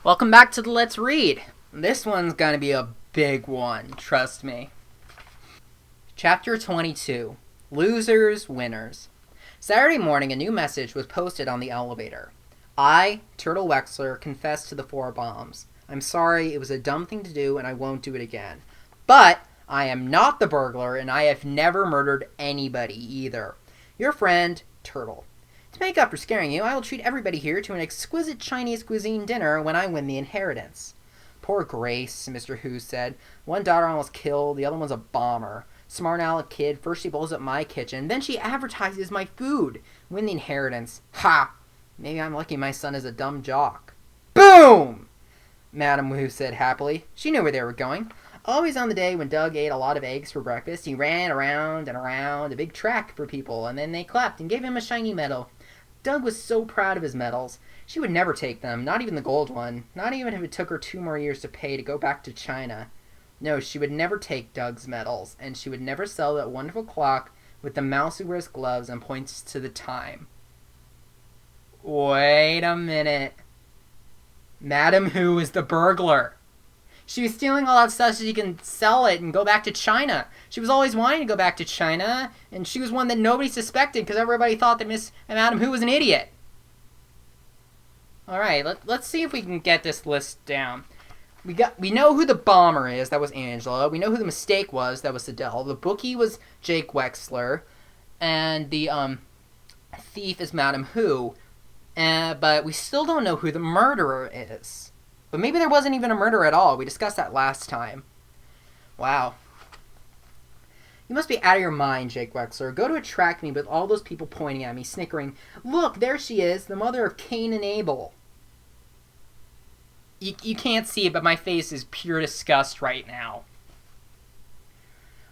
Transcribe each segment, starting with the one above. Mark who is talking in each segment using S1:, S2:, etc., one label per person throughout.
S1: Welcome back to the Let's Read. This one's gonna be a big one, trust me. Chapter 22. Losers, Winners. Saturday morning, a new message was posted on the elevator. I, Turtle Wexler, confess to the 4 bombs. I'm sorry, it was a dumb thing to do and I won't do it again. But I am not the burglar and I have never murdered anybody either. Your friend, Turtle. To make up for scaring you, I will treat everybody here to an exquisite Chinese cuisine dinner when I win the inheritance. Poor Grace, Mr. Hu said. One daughter almost killed, the other one's a bomber. Smart aleck kid, first she blows up my kitchen, then she advertises my food. Win the inheritance. Ha! Maybe I'm lucky my son is a dumb jock. Boom! Madam Wu said happily. She knew where they were going. Always on the day when Doug ate a lot of eggs for breakfast, he ran around and around a big track for people, and then they clapped and gave him a shiny medal. Doug was so proud of his medals. She would never take them, not even the gold one, not even if it took her 2 more years to pay to go back to China. No, she would never take Doug's medals, and she would never sell that wonderful clock with the mouse who wears gloves and points to the time. Wait a minute. Madam Hu is the burglar. She was stealing all that stuff so she can sell it and go back to China. She was always wanting to go back to China, and she was one that nobody suspected because everybody thought that Madam Hu was an idiot. Alright, let's see if we can get this list down. We know who the bomber is, that was Angela. We know who the mistake was, that was Adele. The bookie was Jake Wexler. And the thief is Madam Hu. But we still don't know who the murderer is. But maybe there wasn't even a murder at all. We discussed that last time. Wow. You must be out of your mind, Jake Wexler. Go to attract me with all those people pointing at me, snickering. Look, there she is, the mother of Cain and Abel. You can't see it, but my face is pure disgust right now.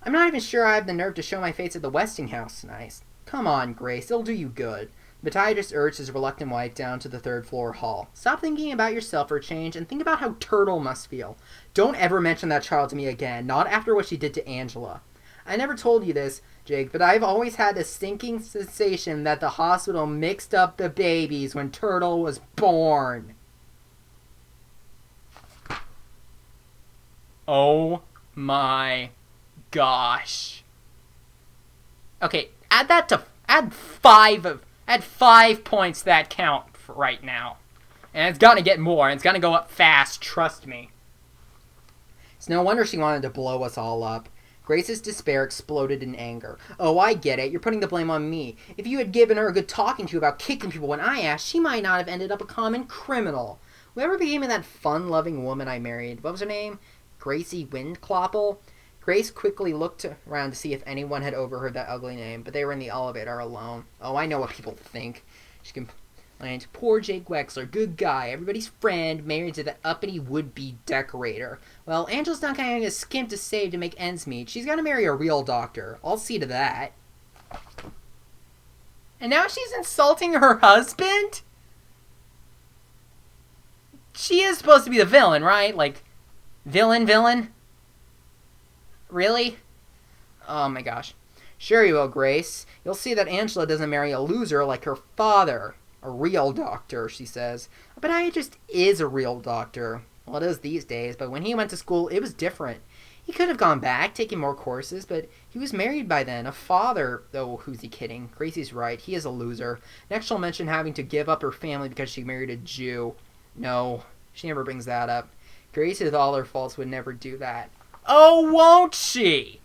S1: I'm not even sure I have the nerve to show my face at the Westinghouse tonight. Come on, Grace, it'll do you good. Matthias urged his reluctant wife down to the 3rd floor hall. Stop thinking about yourself for a change and think about how Turtle must feel. Don't ever mention that child to me again, not after what she did to Angela. I never told you this, Jake, but I've always had a stinking sensation that the hospital mixed up the babies when Turtle was born. Oh my gosh. Okay, add 5 points to that count for right now. And it's gonna get more, and it's gonna go up fast, trust me. It's no wonder she wanted to blow us all up. Grace's despair exploded in anger. Oh, I get it. You're putting the blame on me. If you had given her a good talking to about kicking people when I asked, she might not have ended up a common criminal. Whatever became of that fun-loving woman I married? What was her name? Gracie Windclopple? Grace quickly looked around to see if anyone had overheard that ugly name, but they were in the elevator alone. Oh, I know what people think. She complained, poor Jake Wexler, good guy, everybody's friend, married to the uppity would-be decorator. Well, Angela's not having a skimp to save to make ends meet. She's gonna marry a real doctor. I'll see to that. And now she's insulting her husband? She is supposed to be the villain, right? Like, villain? Really? Oh my gosh. Sure you will, Grace. You'll see that Angela doesn't marry a loser like her father. A real doctor, she says. But I just is a real doctor. Well, it is these days, but when he went to school, it was different. He could have gone back, taken more courses, but he was married by then. A father. Oh, who's he kidding? Gracie's right. He is a loser. Next she'll mention having to give up her family because she married a Jew. No, she never brings that up. Grace, with all her faults, would never do that. Oh, won't she?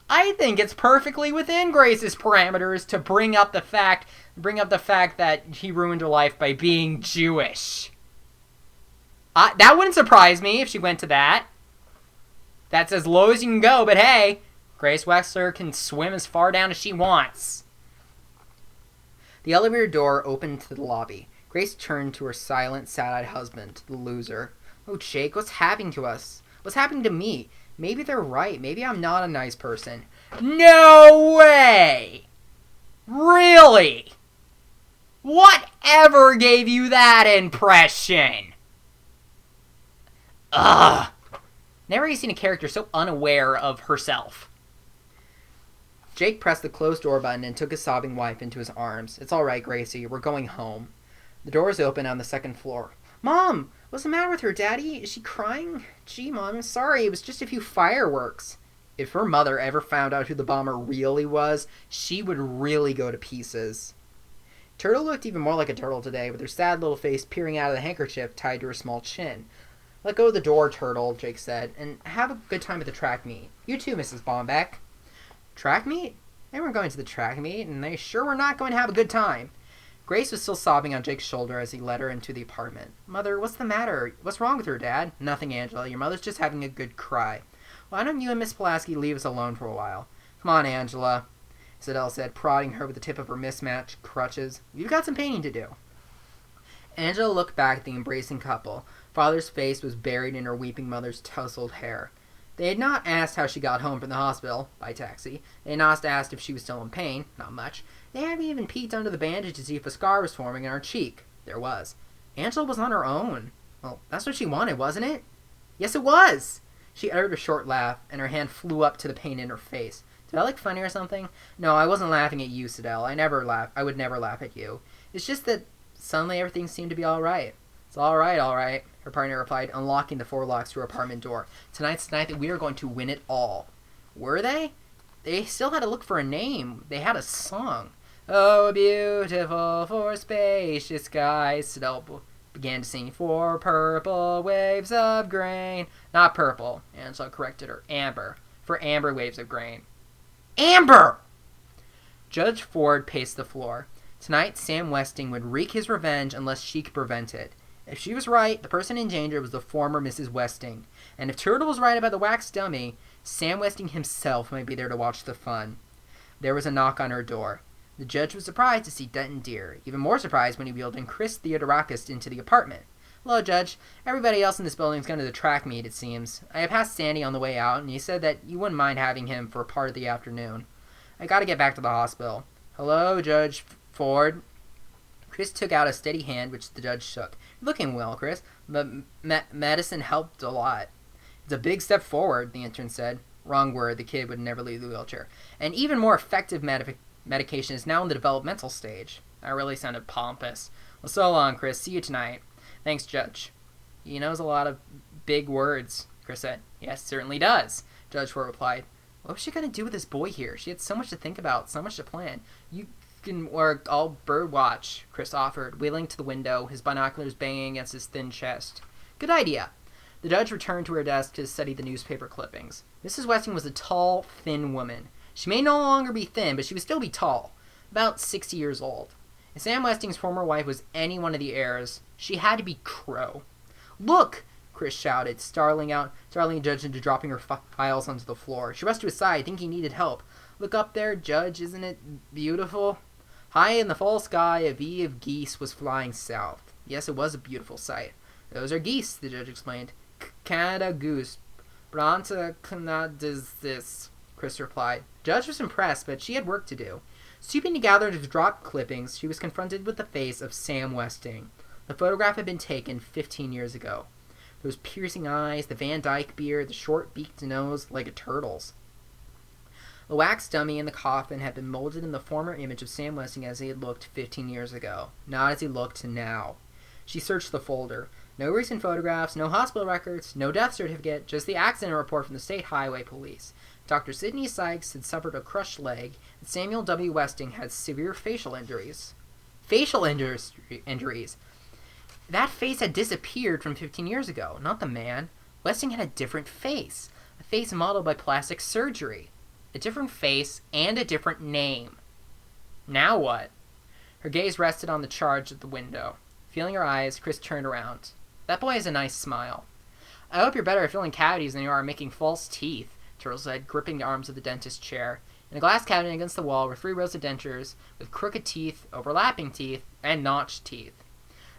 S1: I think it's perfectly within Grace's parameters to bring up the fact that he ruined her life by being Jewish. That wouldn't surprise me if she went to that. That's as low as you can go, but hey, Grace Wexler can swim as far down as she wants. The elevator door opened to the lobby. Grace turned to her silent, sad-eyed husband, the loser. Oh, Jake, what's happening to us? What's happening to me? Maybe they're right. Maybe I'm not a nice person. No way! Really? Whatever gave you that impression? Ugh. Never have you seen a character so unaware of herself. Jake pressed the closed door button and took his sobbing wife into his arms. It's all right, Gracie. We're going home. The doors open on the 2nd floor. Mom! What's the matter with her, Daddy? Is she crying? Gee, Mom, I'm sorry. It was just a few fireworks. If her mother ever found out who the bomber really was, she would really go to pieces. Turtle looked even more like a turtle today, with her sad little face peering out of the handkerchief tied to her small chin. Let go of the door, Turtle, Jake said, and have a good time at the track meet. You too, Mrs. Bombeck. Track meet? They weren't going to the track meet, and they sure were not going to have a good time. Grace was still sobbing on Jake's shoulder as he led her into the apartment. Mother, what's the matter? What's wrong with her, Dad? Nothing, Angela. Your mother's just having a good cry. Why don't you and Miss Pulaski leave us alone for a while? Come on, Angela, Adele said, prodding her with the tip of her mismatched crutches. You've got some painting to do. Angela looked back at the embracing couple. Father's face was buried in her weeping mother's tousled hair. They had not asked how she got home from the hospital, by taxi. They had not asked if she was still in pain, not much. They hadn't even peeked under the bandage to see if a scar was forming in her cheek. There was. Angela was on her own. Well, that's what she wanted, wasn't it? Yes, it was! She uttered a short laugh, and her hand flew up to the pain in her face. Did I look funny or something? No, I wasn't laughing at you, Sidel. I would never laugh at you. It's just that suddenly everything seemed to be all right. It's all right, her partner replied, unlocking the 4 locks to her apartment door. Tonight's the night that we are going to win it all. Were they? They still had to look for a name. They had a song. Oh, beautiful for spacious skies, Sidel began to sing, for purple waves of grain. Not purple, Angela corrected her. Amber. For amber waves of grain. Amber! Judge Ford paced the floor. Tonight, Sam Westing would wreak his revenge unless she could prevent it. If she was right, the person in danger was the former Mrs. Westing. And if Turtle was right about the wax dummy, Sam Westing himself might be there to watch the fun. There was a knock on her door. The judge was surprised to see Denton Deere, even more surprised when he wheeled in Chris Theodorakis into the apartment. Hello, Judge. Everybody else in this building's gone to the track meet, it seems. I passed Sandy on the way out, and he said that you wouldn't mind having him for part of the afternoon. I gotta get back to the hospital. Hello, Judge Ford. Chris took out a steady hand, which the judge shook. You're looking well, Chris, but medicine helped a lot. It's a big step forward, the intern said. Wrong word, the kid would never leave the wheelchair. An even more effective medication is now in the developmental stage. That really sounded pompous. Well, so long, Chris. See you tonight. Thanks, Judge. He knows a lot of big words, Chris said. Yes, certainly does, Judge Ford replied. What was she going to do with this boy here? She had so much to think about, so much to plan. You can work all bird watch, Chris offered, wheeling to the window, his binoculars banging against his thin chest. Good idea. The judge returned to her desk to study the newspaper clippings. Mrs. Westing was a tall, thin woman. She may no longer be thin, but she would still be tall, about 60 years old. If Sam Westing's former wife was any one of the heirs, she had to be Crow. Look! Chris shouted, startling the judge into dropping her files onto the floor. She rushed to his side, thinking he needed help. Look up there, Judge, isn't it beautiful? High in the fall sky, a V of geese was flying south. Yes, it was a beautiful sight. Those are geese, the judge explained. Canada goose. Branta Canadis, Chris replied. Judge was impressed, but she had work to do. Stooping to gather the dropped clippings, she was confronted with the face of Sam Westing. The photograph had been taken 15 years ago. Those piercing eyes, the Van Dyke beard, the short beaked nose, like a turtle's. The wax dummy in the coffin had been molded in the former image of Sam Westing as he had looked 15 years ago, not as he looked now. She searched the folder. No recent photographs, no hospital records, no death certificate, just the accident report from the State Highway Police. Dr. Sidney Sykes had suffered a crushed leg, and Samuel W. Westing had severe facial injuries. Facial injuries! That face had disappeared from 15 years ago, not the man. Westing had a different face, a face modeled by plastic surgery. A different face and a different name. Now what? Her gaze rested on the charge at the window. Feeling her eyes, Chris turned around. That boy has a nice smile. I hope you're better at filling cavities than you are at making false teeth, Turtle said, gripping the arms of the dentist's chair. In a glass cabinet against the wall were 3 rows of dentures, with crooked teeth, overlapping teeth, and notched teeth.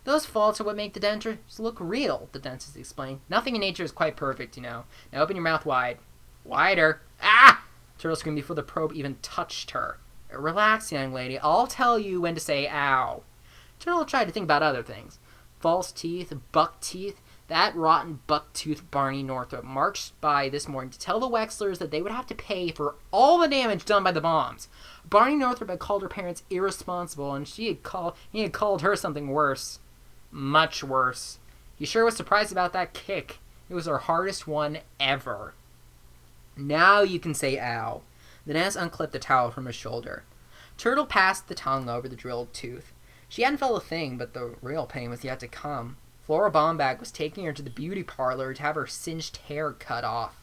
S1: Those faults are what make the dentures look real, the dentist explained. Nothing in nature is quite perfect, you know. Now open your mouth wide. Wider. Ah! Turtle screamed before the probe even touched her. Relax, young lady. I'll tell you when to say ow. Turtle tried to think about other things. False teeth, buck teeth. That rotten buck-toothed Barney Northrop marched by this morning to tell the Wexlers that they would have to pay for all the damage done by the bombs. Barney Northrop had called her parents irresponsible, and he had called her something worse. Much worse. He sure was surprised about that kick. It was our hardest one ever. Now you can say ow. The Nez unclipped the towel from his shoulder. Turtle passed the tongue over the drilled tooth. She hadn't felt a thing, but the real pain was yet to come. Flora Bombag was taking her to the beauty parlor to have her singed hair cut off.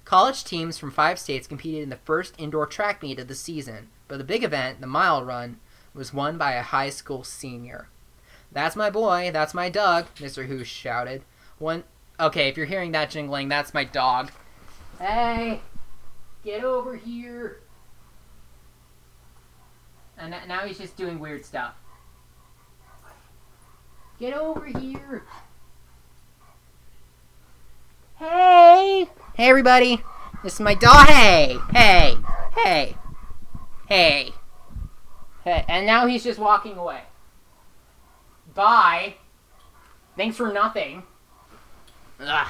S1: College teams from 5 states competed in the first indoor track meet of the season, but the big event, the mile run, was won by a high school senior. "That's my boy, that's my Doug," Mr. Hoosh shouted. Okay, if you're hearing that jingling, that's my dog. "Hey, get over here." And now he's just doing weird stuff. "Get over here." "Hey! Hey, everybody. This is my dog. Hey! Hey! Hey! Hey! Hey!" And now he's just walking away. Bye. Thanks for nothing. Ugh.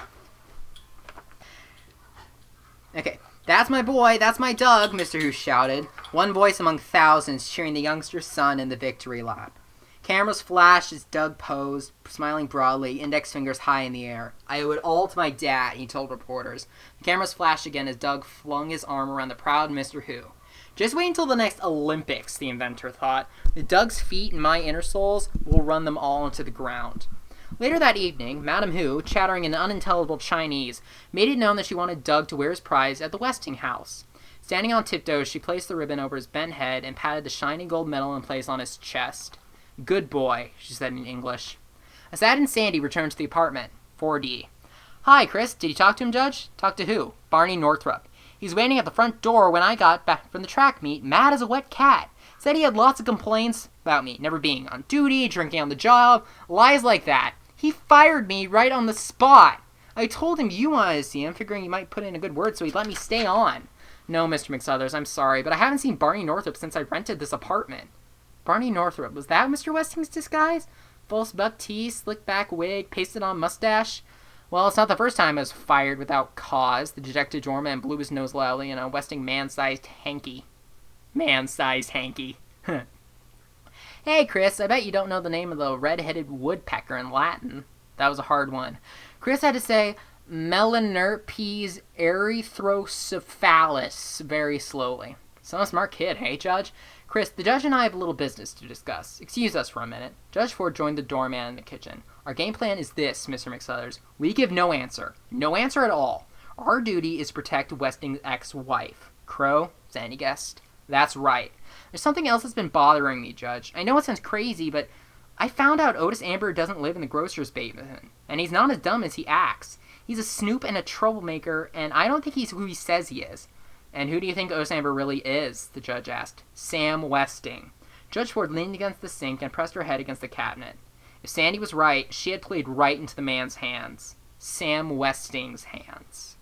S1: Okay. "That's my boy, that's my Doug," Mr. Hoosh shouted, one voice among thousands cheering the youngster's son in the victory lap. Cameras flashed as Doug posed, smiling broadly, index fingers high in the air. "I owe it all to my dad," he told reporters. The cameras flashed again as Doug flung his arm around the proud Mr. Who. "Just wait until the next Olympics," the inventor thought. "With Doug's feet and my inner soles, we'll run them all into the ground." Later that evening, Madame Hu, chattering in unintelligible Chinese, made it known that she wanted Doug to wear his prize at the Westinghouse. Standing on tiptoes, she placed the ribbon over his bent head and patted the shiny gold medal in place on his chest. "Good boy," she said in English. Assad and Sandy returned to the apartment. 4D. "Hi, Chris. Did you talk to him, Judge?" "Talk to who?" "Barney Northrup. He's waiting at the front door when I got back from the track meet, mad as a wet cat. Said he had lots of complaints about me, never being on duty, drinking on the job, lies like that. He fired me right on the spot. I told him you wanted to see him, figuring you might put in a good word so he'd let me stay on." "No, Mr. McSuthers, I'm sorry, but I haven't seen Barney Northrup since I rented this apartment." Barney Northrup, was that Mr. Westing's disguise? False buck teeth, slick back wig, pasted on mustache? Well, it's not the first time I was fired without cause. The dejected doorman blew his nose loudly in a Westing man-sized hanky. Man-sized hanky. "Hey, Chris, I bet you don't know the name of the red-headed woodpecker in Latin." That was a hard one. Chris had to say Melanerpes erythrocephalus very slowly. "Some a smart kid, hey, Judge? Chris, the judge and I have a little business to discuss. Excuse us for a minute." Judge Ford joined the doorman in the kitchen. "Our game plan is this, Mr. McSuthers. We give no answer. No answer at all. Our duty is to protect Westing's ex-wife." "Crow?" Sandy guessed. "That's right. There's something else that's been bothering me, Judge. I know it sounds crazy, but I found out Otis Amber doesn't live in the grocer's basement, and he's not as dumb as he acts. He's a snoop and a troublemaker, and I don't think he's who he says he is." "And who do you think Otis Amber really is?" the judge asked. "Sam Westing." Judge Ford leaned against the sink and pressed her head against the cabinet. If Sandy was right, she had played right into the man's hands. Sam Westing's hands.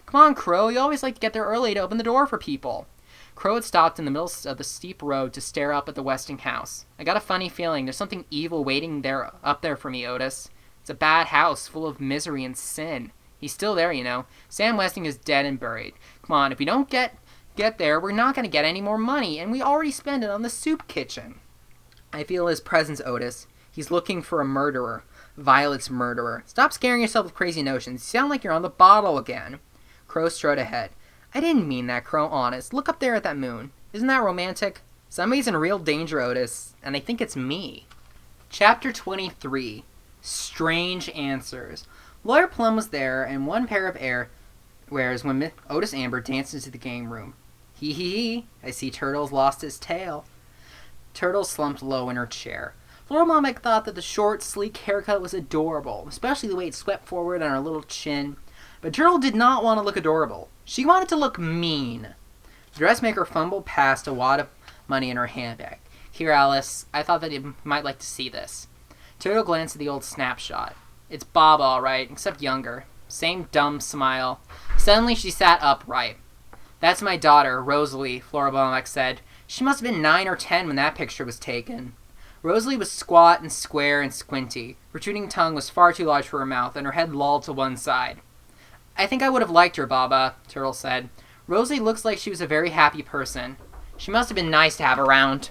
S1: "Come on, Crow, you always like to get there early to open the door for people." Crow had stopped in the middle of the steep road to stare up at the Westing house. "I got a funny feeling there's something evil waiting up there for me, Otis. It's a bad house full of misery and sin. He's still there, you know. Sam Westing is dead and buried. Come on, if we don't get there, we're not going to get any more money, and we already spent it on the soup kitchen." "I feel his presence, Otis. He's looking for a murderer. Violet's murderer. Stop scaring yourself with crazy notions. You sound like you're on the bottle again." Crow strode ahead. "I didn't mean that, Crow, honest. Look up there at that moon. Isn't that romantic? Somebody's in real danger, Otis, and I think it's me." Chapter 23. Strange Answers. Lawyer Plum was there, and one pair of earwears when Otis Amber danced into the game room. "Hee hee hee, I see Turtle's lost his tail." Turtle slumped low in her chair. Flora Bombach thought that the short, sleek haircut was adorable, especially the way it swept forward on her little chin. But Turtle did not want to look adorable. She wanted to look mean. The dressmaker fumbled past a wad of money in her handbag. "Here, Alice, I thought that you might like to see this." Turtle glanced at the old snapshot. "It's Bob, all right, except younger. Same dumb smile." Suddenly she sat upright. "That's my daughter, Rosalie," Flora Bombach said. "She must have been 9 or 10 when that picture was taken." Rosalie was squat and square and squinty. Her protruding tongue was far too large for her mouth, and her head lolled to one side. "I think I would have liked her, Baba," Turtle said. "Rosalie looks like she was a very happy person. She must have been nice to have around."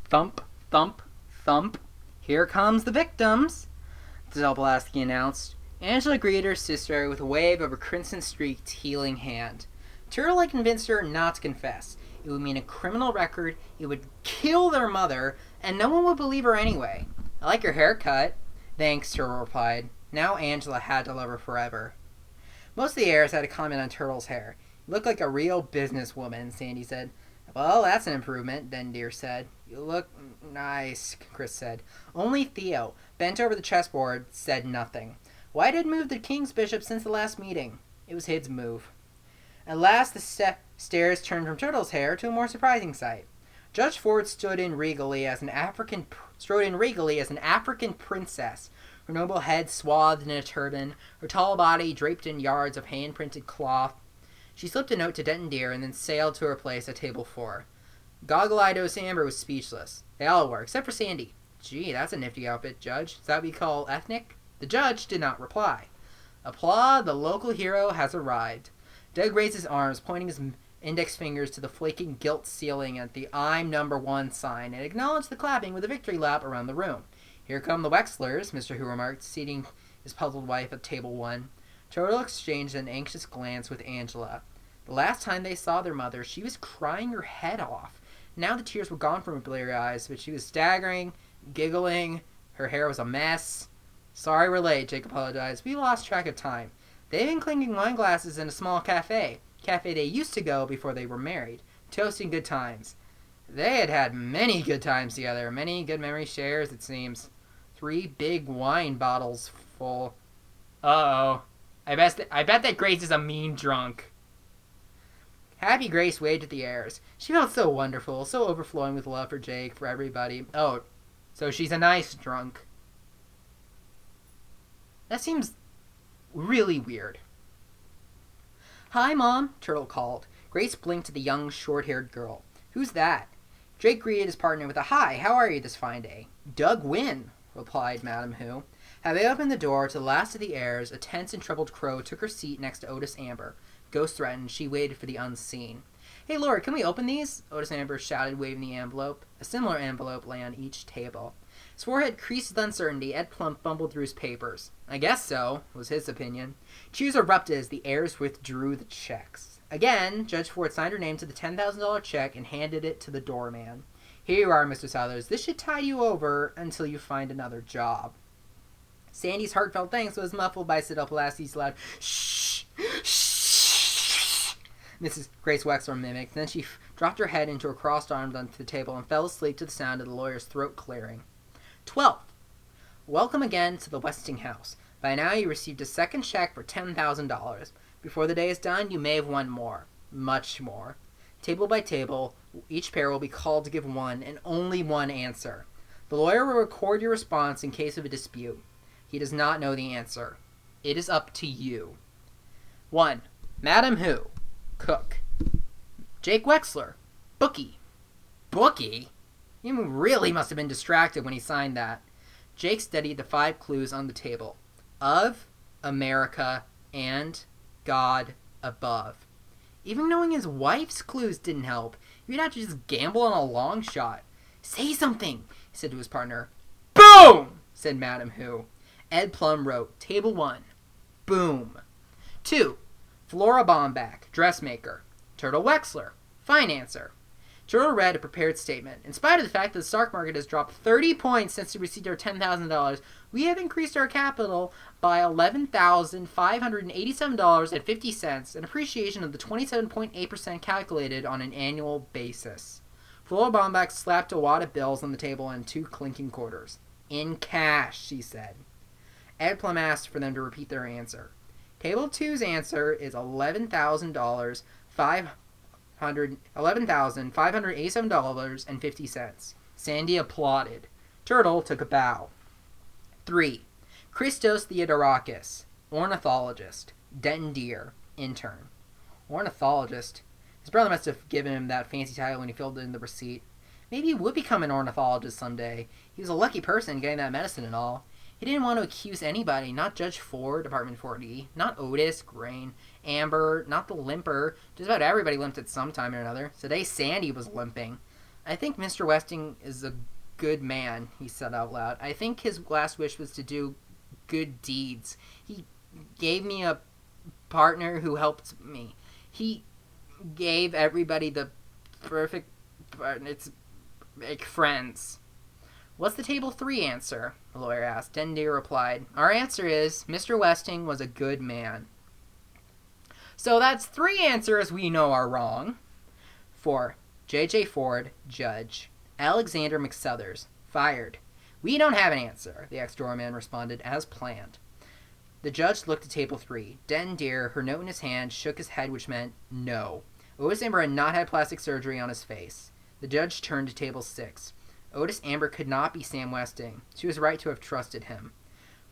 S1: Thump, thump, thump. "Here comes the victims." Zelblaski announced. Angela greeted her sister with a wave of her crimson-streaked, healing hand. Turtle had convinced her not to confess. It would mean a criminal record, it would kill their mother, and no one would believe her anyway. I like your haircut. Thanks, Turtle replied. Now Angela had to love her forever. Most of the heirs had a comment on Turtle's hair. You look like a real businesswoman, Sandy said. Well, that's an improvement, Dendier said. You look nice, Chris said. Only Theo, bent over the chessboard, said nothing. White had moved the King's Bishop since the last meeting. It was his move. At last the stairs turned from Turtle's hair to a more surprising sight. Judge Ford strode in regally as an African princess, her noble head swathed in a turban, her tall body draped in yards of hand-printed cloth. She slipped a note to Denton Deer and then sailed to her place at table 4. Goggle-eyed Amber was speechless. They all were, except for Sandy. Gee, that's a nifty outfit, Judge. Is that what we call ethnic? The judge did not reply. Applaud, the local hero has arrived. Doug raised his arms, pointing his index fingers to the flaking gilt ceiling at the I'm number 1 sign, and acknowledged the clapping with a victory lap around the room. Here come the Wexlers, Mr. Who remarked, seating his puzzled wife at table 1. Turtle exchanged an anxious glance with Angela. The last time they saw their mother, she was crying her head off. Now the tears were gone from her bleary eyes, but she was staggering, giggling. Her hair was a mess. Sorry we're late, Jake apologized. We lost track of time. They've been clinking wine glasses in a small cafe they used to go before they were married, toasting good times. They had had many good times together, many good memories shared, it seems. 3 big wine bottles full. Uh-oh. I bet that Grace is a mean drunk. Happy Grace waved at the heirs. She felt so wonderful, so overflowing with love for Jake, for everybody. Oh, so she's a nice drunk. That seems really weird. Hi, Mom, Turtle called. Grace blinked at the young, short-haired girl. Who's that? Jake greeted his partner with a hi, how are you this fine day? Doug Wynn, replied Madam Who. Having opened the door to the last of the heirs, a tense and troubled Crow took her seat next to Otis Amber. Ghost threatened, she waited for the unseen. Hey, Lord, can we open these? Otis Amber shouted, waving the envelope. A similar envelope lay on each table. His forehead creased with uncertainty. Ed Plump fumbled through his papers. I guess so, was his opinion. Cheers erupted as the heirs withdrew the checks. Again, Judge Ford signed her name to the $10,000 check and handed it to the doorman. Here you are, Mr. Southers. This should tide you over until you find another job. Sandy's heartfelt thanks was muffled by Sidopalaski's loud shh, shh. Mrs. Grace Wexler mimicked. Then she dropped her head into her crossed arms onto the table and fell asleep to the sound of the lawyer's throat clearing. 12th. Welcome again to the Westinghouse. By now you received a second check for $10,000. Before the day is done, you may have won more. Much more. Table by table, each pair will be called to give one and only one answer. The lawyer will record your response in case of a dispute. He does not know the answer. It is up to you. 1. Madam Who. Cook. Jake Wexler. Bookie. Bookie? He really must have been distracted when he signed that. Jake studied the 5 clues on the table. Of, America, and God above. Even knowing his wife's clues didn't help. You'd have to just gamble on a long shot. Say something, he said to his partner. Boom, said Madam Who. Ed Plum wrote, Table 1. Boom. 2. Flora Bomback, dressmaker. Turtle Wexler, financer. Turtle read a prepared statement. In spite of the fact that the stock market has dropped 30 points since we received our $10,000, we have increased our capital by $11,587.50, an appreciation of the 27.8% calculated on an annual basis. Flora Bomback slapped a wad of bills on the table and 2 clinking quarters. In cash, she said. Ed Plum asked for them to repeat their answer. Table 2's answer is $11,587.50. Sandy applauded. Turtle took a bow. 3. Christos Theodorakis, ornithologist. Denton Deer, intern. Ornithologist? His brother must have given him that fancy title when he filled in the receipt. Maybe he would become an ornithologist someday. He was a lucky person getting that medicine and all. He didn't want to accuse anybody, not Judge Ford, Department 4D, not Otis, Grain, Amber, not the limper. Just about everybody limped at some time or another. Today Sandy was limping. I think Mr. Westing is a good man, he said out loud. I think his last wish was to do good deeds. He gave me a partner who helped me. He gave everybody the perfect partner to make friends. What's the table 3 answer? The lawyer asked. Dendier replied, our answer is Mr. Westing was a good man. So that's 3 answers we know are wrong. 4. J.J. Ford, judge. Alexander McSuthers, fired. We don't have an answer, the ex-doorman responded, as planned. The judge looked at table 3. Dendier, her note in his hand, shook his head, which meant no. Otis Amber had not had plastic surgery on his face. The judge turned to table 6. Otis Amber could not be Sam Westing. She was right to have trusted him.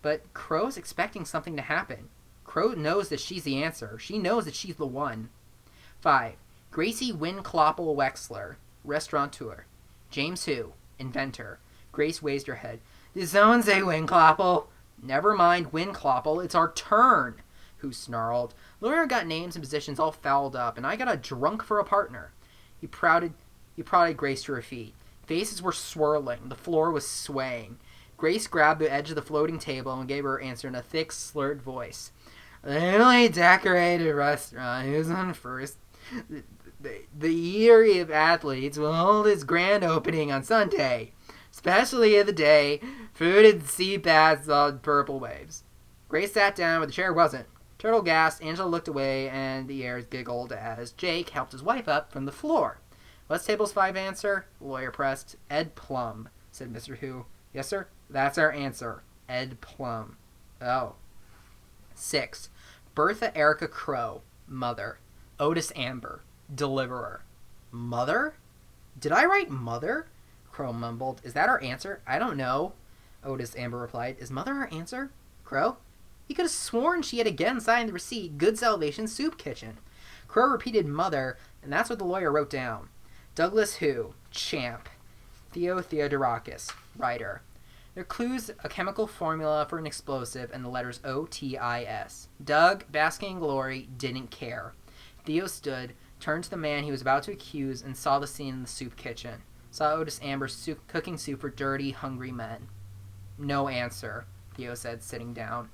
S1: But Crow's expecting something to happen. Crow knows that she's the answer. She knows that she's the one. 5. Gracie Wynn Kloppel Wexler, restaurateur. James Who, inventor. Grace raised her head. Did someone say Wynn Kloppel? Never mind Wynn Kloppel, it's our turn, Who snarled. Lawyer got names and positions all fouled up, and I got a drunk for a partner. He prodded Grace to her feet. Faces were swirling. The floor was swaying. Grace grabbed the edge of the floating table and gave her answer in a thick, slurred voice. The newly decorated restaurant is on first. The Eyrie of Athletes will hold its grand opening on Sunday. Especially of the day, food and sea baths on purple waves. Grace sat down where the chair wasn't. Turtle gasped, Angela looked away, and the heirs giggled as Jake helped his wife up from the floor. What's table's 5 answer? The lawyer pressed. Ed Plum, said Mr. Who. Yes, sir? That's our answer. Ed Plum. Oh. 6. Bertha Erica Crow, mother. Otis Amber, deliverer. Mother? Did I write mother? Crow mumbled. Is that our answer? I don't know. Otis Amber replied. Is mother our answer? Crow? He could have sworn she had again signed the receipt, Good Salvation Soup Kitchen. Crow repeated mother, and that's what the lawyer wrote down. Douglas Who, champ. Theo Theodorakis, writer. Their clues, a chemical formula for an explosive, and the letters O-T-I-S. Doug, basking in glory, didn't care. Theo stood, turned to the man he was about to accuse, and saw the scene in the soup kitchen. Saw Otis Amber cooking soup for dirty, hungry men. No answer, Theo said, sitting down.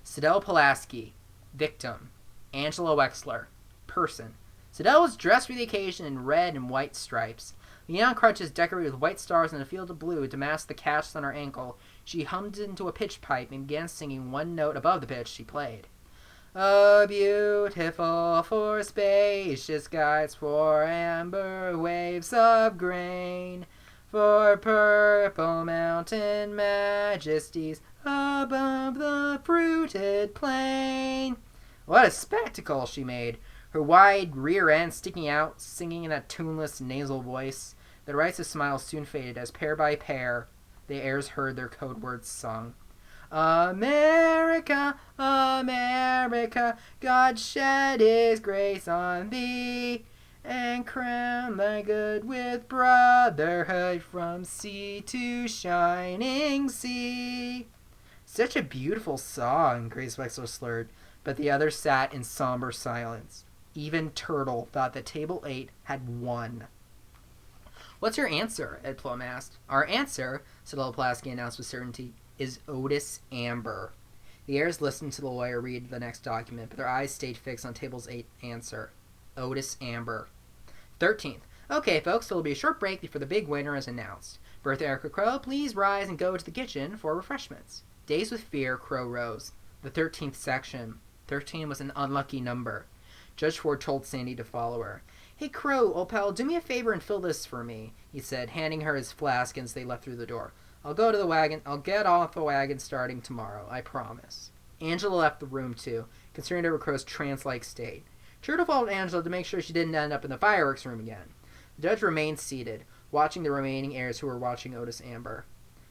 S1: Sidel Pulaski, victim. Angela Wexler, person. Sidel was dressed for the occasion in red and white stripes. Neon crutches decorated with white stars and a field of blue to mask the casts on her ankle. She hummed into a pitch pipe and began singing one note above the pitch she played. Oh, beautiful for spacious skies, for amber waves of grain, for purple mountain majesties above the fruited plain. What a spectacle she made, her wide rear end sticking out, singing in a tuneless nasal voice. The derisive smile soon faded as pair by pair the heirs heard their code words sung. America, America, God shed his grace on thee, and crown thy good with brotherhood from sea to shining sea. Such a beautiful song, Grace Wexler slurred, but the others sat in somber silence. Even Turtle thought that Table 8 had won. What's your answer? Ed Plum asked. Our answer, Sidel Pulaski announced with certainty, is Otis Amber. The heirs listened to the lawyer read the next document, but their eyes stayed fixed on Table's 8 answer. Otis Amber. 13th. Okay, folks, so it'll be a short break before the big winner is announced. Bertha Erica Crow, please rise and go to the kitchen for refreshments. Dazed with fear, Crow rose. The 13th section. 13 was an unlucky number. Judge Ford told Sandy to follow her. Hey, Crow, old pal, do me a favor and fill this for me, he said, handing her his flask as they left through the door. I'll get off the wagon starting tomorrow, I promise. Angela left the room, too, concerned over Crow's trance-like state. Turtle followed Angela to make sure she didn't end up in the fireworks room again. The judge remained seated, watching the remaining heirs who were watching Otis Amber.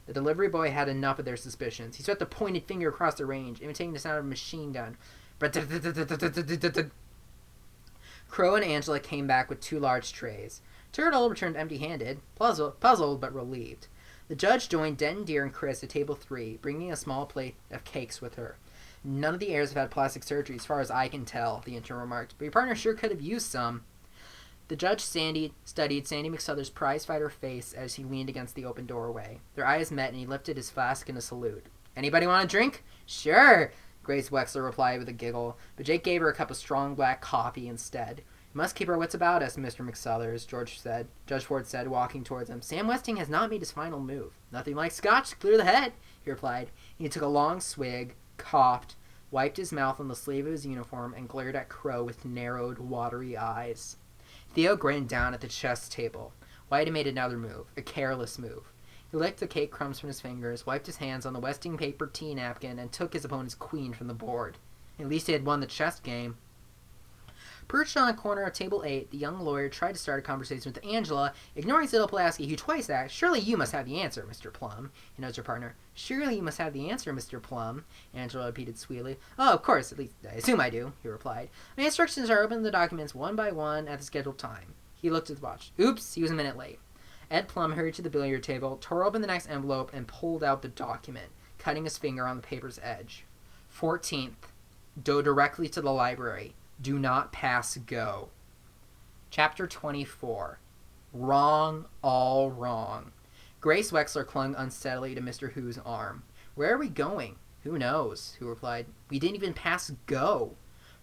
S1: The delivery boy had enough of their suspicions. He swept a pointed finger across the range, imitating the sound of a machine gun. Crow and Angela came back with 2 large trays. Turtle returned empty-handed, puzzled but relieved. The judge joined Den, Deer, and Chris at table 3, bringing a small plate of cakes with her. None of the heirs have had plastic surgery, as far as I can tell, the intern remarked, but your partner sure could have used some. The judge studied Sandy McSuther's prize-fighter face as he leaned against the open doorway. Their eyes met, and he lifted his flask in a salute. Anybody want a drink? Sure, Grace Wexler replied with a giggle, but Jake gave her a cup of strong black coffee instead. We must keep our wits about us, Mr. McSuthers, Judge Ford said, walking towards him. Sam Westing has not made his final move. Nothing like scotch to clear the head, he replied. He took a long swig, coughed, wiped his mouth on the sleeve of his uniform, and glared at Crow with narrowed, watery eyes. Theo grinned down at the chess table. Whitey made another move, a careless move. He licked the cake crumbs from his fingers, wiped his hands on the Westing paper tea napkin, and took his opponent's queen from the board. At least he had won the chess game. Perched on a corner of table 8, the young lawyer tried to start a conversation with Angela, ignoring Siddle Pulaski, who twice asked, "Surely you must have the answer, Mr. Plum," he nudged her partner. "Surely you must have the answer, Mr. Plum," Angela repeated sweetly. "Oh, of course, at least I assume I do," he replied. "My instructions are open the documents one by one at the scheduled time." He looked at the watch. Oops, he was a minute late. Ed Plum hurried to the billiard table, tore open the next envelope, and pulled out the document, cutting his finger on the paper's edge. 14th. Go directly to the library. Do not pass go. Chapter 24. Wrong, all wrong. Grace Wexler clung unsteadily to Mr. Who's arm. "Where are we going?" "Who knows?" Who replied. "We didn't even pass go."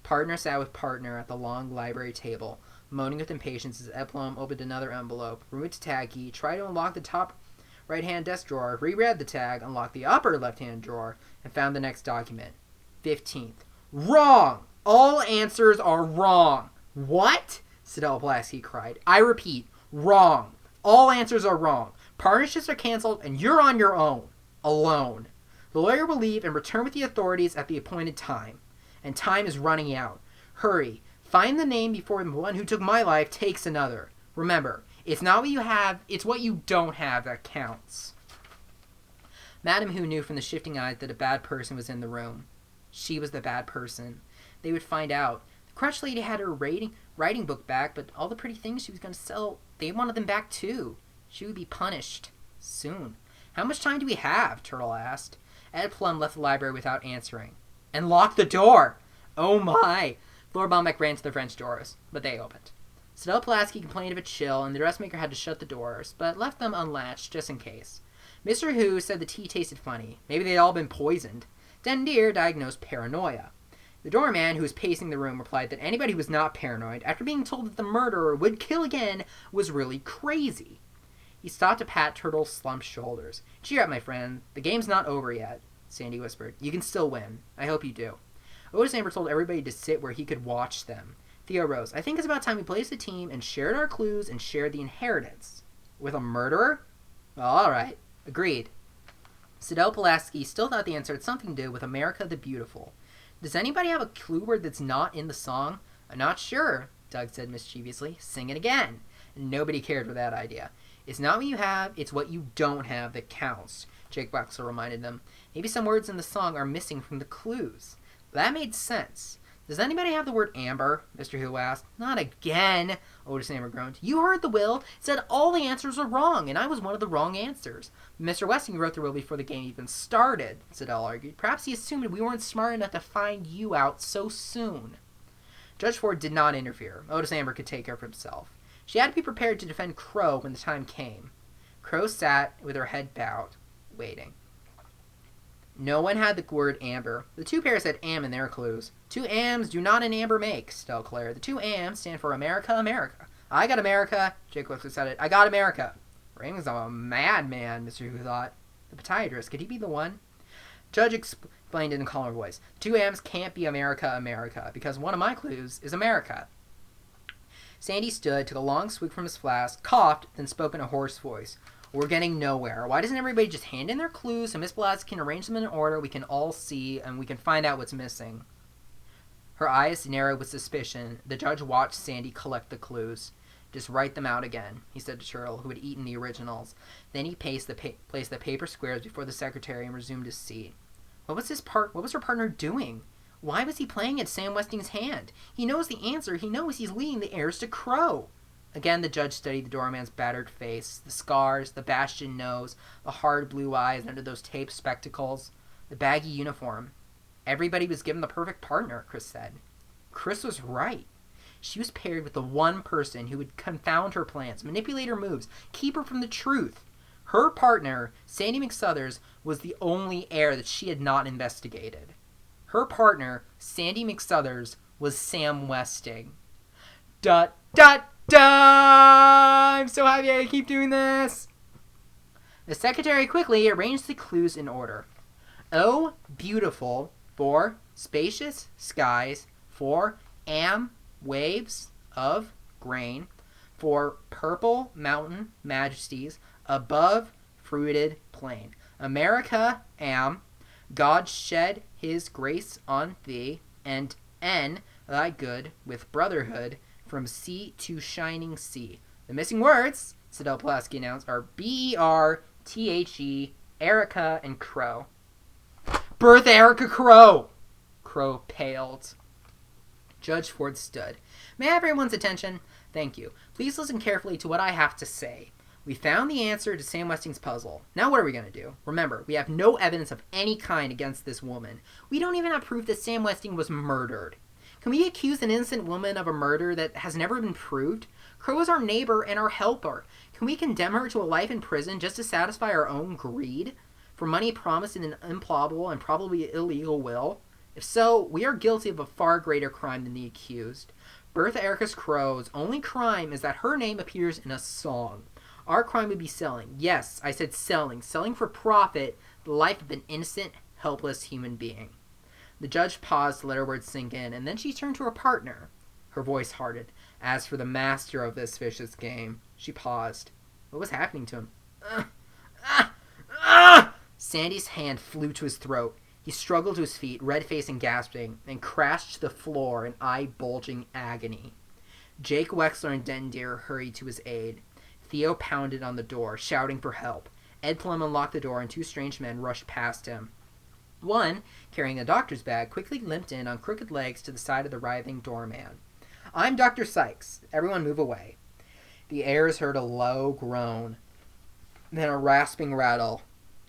S1: Partner sat with partner at the long library table, moaning with impatience as Ed Plum opened another envelope, removed the tag key, tried to unlock the top right-hand desk drawer, reread the tag, unlocked the upper left-hand drawer, and found the next document. 15th. Wrong! All answers are wrong. "What?" Siddle Pulaski cried. "I repeat, wrong. All answers are wrong. Partnerships are canceled, and you're on your own. Alone. The lawyer will leave and return with the authorities at the appointed time. And time is running out. Hurry. Find the name before the one who took my life takes another. Remember, it's not what you have, it's what you don't have that counts." Madame Who knew from the shifting eyes that a bad person was in the room. She was the bad person. They would find out. The crutch lady had her writing book back, but all the pretty things she was going to sell, they wanted them back too. She would be punished. Soon. "How much time do we have?" Turtle asked. Ed Plum left the library without answering. "And locked the door!" "Oh my!" Lord Bombeck ran to the French doors, but they opened. Siddle Pulaski complained of a chill, and the dressmaker had to shut the doors, but left them unlatched just in case. Mr. Who said the tea tasted funny. Maybe they'd all been poisoned. Dendier diagnosed paranoia. The doorman, who was pacing the room, replied that anybody who was not paranoid, after being told that the murderer would kill again, was really crazy. He stopped to pat Turtle's slumped shoulders. "Cheer up, my friend. The game's not over yet," Sandy whispered. "You can still win. I hope you do." Otis Amber told everybody to sit where he could watch them. Theo rose. "I think it's about time we placed a team and shared our clues and shared the inheritance." "With a murderer?" "Well, all right. Agreed." Siddle Pulaski still thought the answer had something to do with America the Beautiful. "Does anybody have a clue word that's not in the song?" "I'm not sure," Doug said mischievously. "Sing it again." And nobody cared for that idea. "It's not what you have, it's what you don't have that counts," Jake Wexler reminded them. "Maybe some words in the song are missing from the clues." That made sense. "Does anybody have the word amber?" Mr. Who asked. "Not again," Otis Amber groaned. "You heard the will. It said all the answers are wrong, and I was one of the wrong answers." "Mr. Westing wrote the will before the game even started," Siddle argued. "Perhaps he assumed we weren't smart enough to find you out so soon." Judge Ford did not interfere. Otis Amber could take care of himself. She had to be prepared to defend Crow when the time came. Crow sat with her head bowed, waiting. No one had the word amber. The two pairs had am in their clues. "Two ams do not an amber make," Siddle declared. "The two ams stand for America, America." "I got America," Jake Wexler said it. "I got America." Raymond's a madman, Mr. Who thought. The podiatrist, could he be the one? Judge explained in a calmer voice. "Two ams can't be America, America, because one of my clues is America." Sandy stood, took a long swig from his flask, coughed, then spoke in a hoarse voice. "We're getting nowhere. Why doesn't everybody just hand in their clues so Miss Pulaski can arrange them in an order we can all see and we can find out what's missing?" Her eyes narrowed with suspicion. The judge watched Sandy collect the clues. "Just write them out again," he said to Turtle, who had eaten the originals. Then he placed the paper squares before the secretary and resumed his seat. What was her partner doing? Why was he playing at Sam Westing's hand? He knows the answer. He knows he's leading the heirs to Crow. Again, the judge studied the doorman's battered face, the scars, the bastion nose, the hard blue eyes under those taped spectacles, the baggy uniform. Everybody was given the perfect partner, Chris said. Chris was right. She was paired with the one person who would confound her plans, manipulate her moves, keep her from the truth. Her partner, Sandy McSuthers, was the only heir that she had not investigated. Her partner, Sandy McSuthers, was Sam Westing. Dot, dot, dot! I'm so happy I keep doing this! The secretary quickly arranged the clues in order. O, beautiful, for spacious skies, for waves of grain, for purple mountain majesties, above fruited plain. America, God shed his grace on thee, and N, thy good, with brotherhood, from sea to shining sea. The missing words, Sidel Pulaski announced, are BERTHE, Erica, and Crow. Bertha Erica Crow! Crow paled. Judge Ford stood. May I have everyone's attention? Thank you. Please listen carefully to what I have to say. We found the answer to Sam Westing's puzzle. Now what are we going to do? Remember, we have no evidence of any kind against this woman. We don't even have proof that Sam Westing was murdered. Can we accuse an innocent woman of a murder that has never been proved? Crow is our neighbor and our helper. Can we condemn her to a life in prison just to satisfy our own greed? For money promised in an improbable and probably illegal will? If so, we are guilty of a far greater crime than the accused. Bertha Erica Crow's only crime is that her name appears in a song. Our crime would be selling. Yes, I said selling. Selling for profit the life of an innocent, helpless human being. The judge paused to let her words sink in, and then she turned to her partner. Her voice hardened. As for the master of this vicious game, she paused. What was happening to him? Sandy's hand flew to his throat. He struggled to his feet, red-faced and gasping, and crashed to the floor in eye-bulging agony. Jake Wexler and Denton Deer hurried to his aid. Theo pounded on the door, shouting for help. Ed Plum unlocked the door, and two strange men rushed past him. One, carrying a doctor's bag, quickly limped in on crooked legs to the side of the writhing doorman. I'm Dr. Sykes. Everyone move away. The heirs heard a low groan, then a rasping rattle,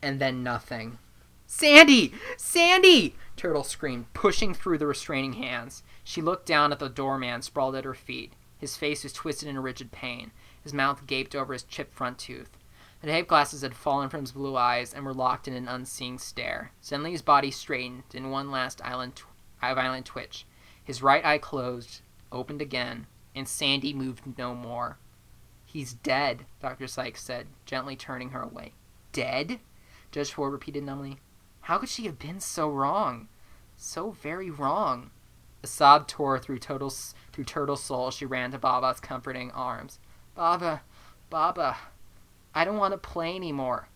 S1: and then nothing. Sandy! Sandy! Turtle screamed, pushing through the restraining hands. She looked down at the doorman sprawled at her feet. His face was twisted in a rigid pain. His mouth gaped over his chipped front tooth. The tape glasses had fallen from his blue eyes and were locked in an unseeing stare. Suddenly his body straightened in one last violent twitch. His right eye closed, opened again, and Sandy moved no more. He's dead, Dr. Sykes said, gently turning her away. Dead? Judge Ford repeated numbly. How could she have been so wrong? So very wrong. A sob tore through Turtle's soul as she ran to Baba's comforting arms. Baba, I don't want to play anymore.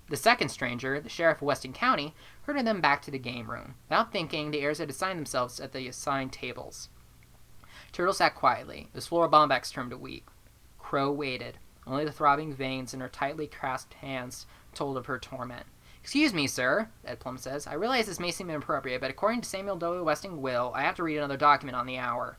S1: The second stranger, the sheriff of Weston County, herded them back to the game room. Without thinking, the heirs had assigned themselves at the assigned tables. Turtle sat quietly. Miss Flora Bombeck turned to weep. Crow waited. Only the throbbing veins in her tightly clasped hands told of her torment. Excuse me, sir, Ed Plum says. I realize this may seem inappropriate, but according to Samuel W. Westing's will, I have to read another document on the hour.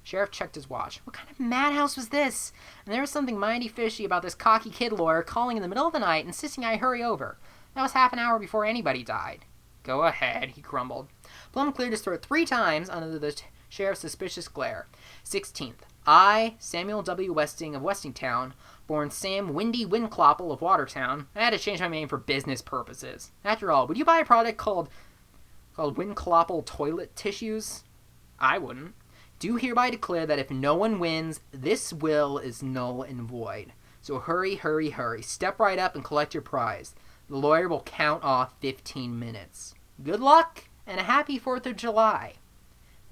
S1: Sheriff checked his watch. What kind of madhouse was this? And there was something mighty fishy about this cocky kid lawyer calling in the middle of the night, insisting I hurry over. That was half an hour before anybody died. Go ahead, he grumbled. Plum cleared his throat 3 times under the sheriff's suspicious glare. 16th. I, Samuel W. Westing of Westingtown, born Sam Windy Windclopple of Watertown. I had to change my name for business purposes. After all, would you buy a product called Windclopple toilet tissues? I wouldn't. Do hereby declare that if no one wins, this will is null and void. So hurry, hurry, hurry. Step right up and collect your prize. The lawyer will count off 15 minutes. Good luck, and a happy 4th of July.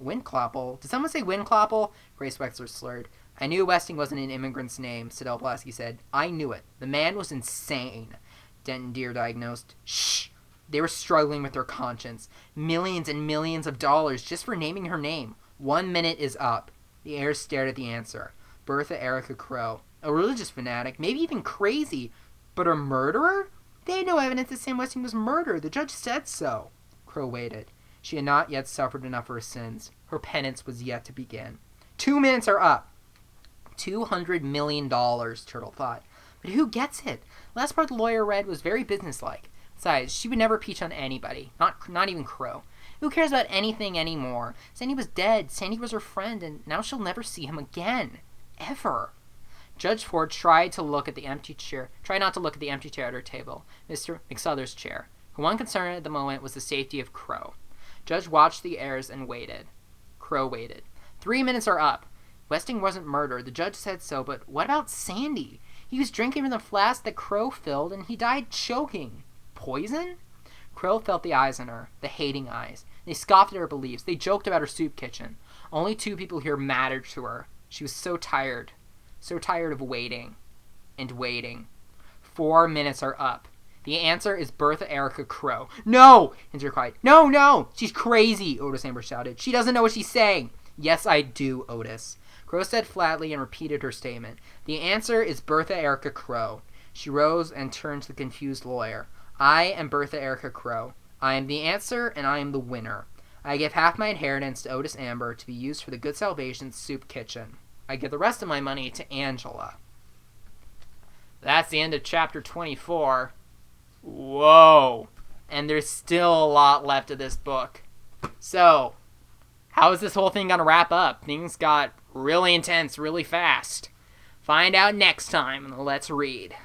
S1: Windclopple? Did someone say Windclopple? Grace Wexler slurred. I knew Westing wasn't an immigrant's name, Sidel Pulaski said. I knew it. The man was insane, Denton Deer diagnosed. Shh! They were struggling with their conscience. Millions and millions of dollars just for naming her name. 1 minute is up. The heirs stared at the answer. Bertha Erica Crow. A religious fanatic, maybe even crazy. But a murderer? They had no evidence that Sam Westing was murdered. The judge said so. Crow waited. She had not yet suffered enough for her sins. Her penance was yet to begin. 2 minutes are up. $200 million, Turtle thought. But who gets it? The last part the lawyer read was very businesslike. Besides, she would never peach on anybody. Not even Crow. Who cares about anything anymore? Sandy was dead. Sandy was her friend, and now she'll never see him again. Ever. Judge Ford tried not to look at the empty chair at her table, Mr. McSuther's chair. Her one concern at the moment was the safety of Crow. Judge watched the heirs and waited. Crow waited. 3 minutes are up. Westing wasn't murdered. The judge said so, but what about Sandy? He was drinking from the flask that Crow filled, and he died choking. Poison? Crow felt the eyes on her, the hating eyes. They scoffed at her beliefs. They joked about her soup kitchen. Only 2 people here mattered to her. She was so tired of waiting and waiting. 4 minutes are up. The answer is Bertha Erica Crow. No! Andrew cried. No! She's crazy, Otis Amber shouted. She doesn't know what she's saying. Yes, I do, Otis. Crow said flatly and repeated her statement. The answer is Bertha Erica Crow. She rose and turned to the confused lawyer. I am Bertha Erica Crow. I am the answer, and I am the winner. I give half my inheritance to Otis Amber to be used for the Good Salvation Soup Kitchen. I give the rest of my money to Angela. That's the end of chapter 24. Whoa. And there's still a lot left of this book. So, how is this whole thing going to wrap up? Things got really intense really fast. Find out next time on Let's Read.